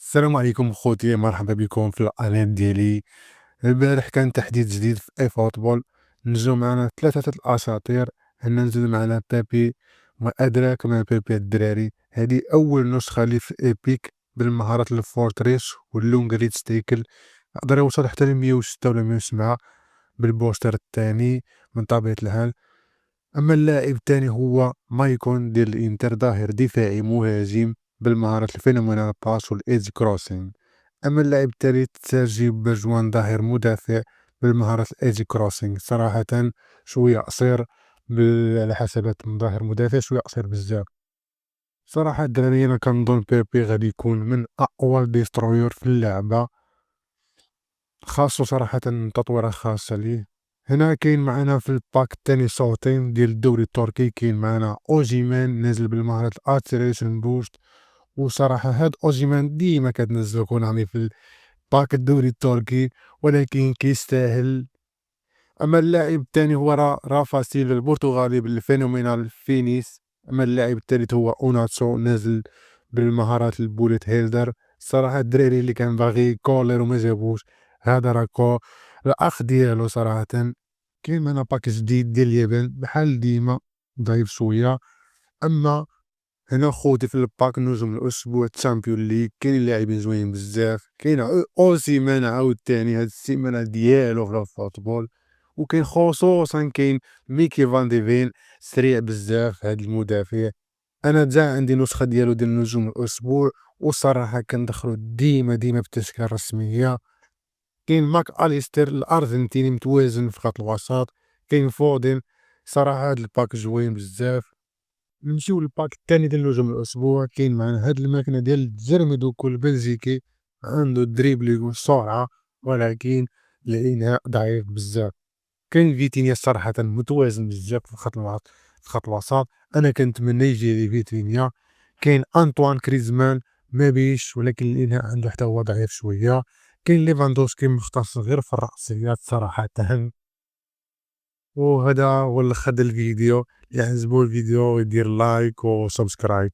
السلام عليكم خوتي، مرحبا بكم في القناة ديالي. البارح كان تحديث جديد في اي فوتبول، نزلوا معنا ثلاثة الاساطير. هنا نزل معنا بيبي، ما ادراك ما بيبي الدراري. هذه اول نسخة لي في ايبيك بالمهارات الفورتريس واللونج ريد ستيكل، قدر يوصل حتى ل 106 ولا 107 بالبوستر الثاني من طبيعة الحال. اما اللاعب الثاني هو مايكون ديال الانتر، ظاهر دفاعي مهاجم بالمهارات الفينومينال باس والايدج كروسين. أما اللاعب الثالث سيرجي برجوان، ظاهر مدافع بالمهارات الإيدج كروسينغ. صراحة شوية قصير على حسابات ظاهر مدافع، شوية قصير بزاف. صراحة الدراري أنا كنظن بيبي غادي يكون من أقوى ديستروير في اللعبة، خاصو صراحة تطويرة خاصة ليه. هنا كاين معنا في الباك الثاني صوتين ديال الدوري التركي، كاين معنا أوجيمان نازل بالمهارات الأكسلريشن بوست. وصراحة هاد أوجيمان ديما كتنزلو كونامي في باك الدوري التركي، ولكن كيستاهل. أما اللاعب الثاني هو رافا سيلفا البرتغالي بالفينومينال فينيس. أما اللاعب الثالث هو أوناتسو نازل بالمهارات البوليت هيلدر. صراحة الدراري اللي كان باغي كولر وما جابوش، هذا راكو الأخ ديالو صراحة. كاين معنا باك جديد ديال اليابان بحال ديما ضعيف شوية. أما هنا خوتي في الباك نجوم الأسبوع تشامبيون ليغ، كاينين لاعبين زوينين بزاف. كاين أوسيمان عاوتاني هاد السيمانة ديالو في الفوتبول، وكاين خصوصا كاين ميكي فان ديفين سريع بزاف هاد المدافع. أنا جا عندي نسخة ديالو ديال نجوم الأسبوع، وصراحة كندخلو ديما بالتشكيلة الرسمية. كاين ماك أليستر الأرجنتيني متوازن في خط الوسط، كاين فودن. صراحة هاد الباك زوين بزاف. نمشيو للباك الثاني ديال نجوم الأسبوع، كاين معنا هاد الماكنة ديال التزرمدوكو البلجيكي، عندو الدريبلينغ والسرعة، ولكن الإنهاء ضعيف بزاف. كاين فيتينيا صراحة متوازن بزاف في خط الوسط، أنا كنتمنى يجي لي فيتينيا. كاين أنطوان كريزمان ما بيش، ولكن الإنهاء عندو حتى هو ضعيف شوية. كاين ليفاندوسكي مختص غير في الرأسيات صراحة. وهذا هو اللي خد الفيديو. اللي عجبو الفيديو يدير لايك وسبسكرايب.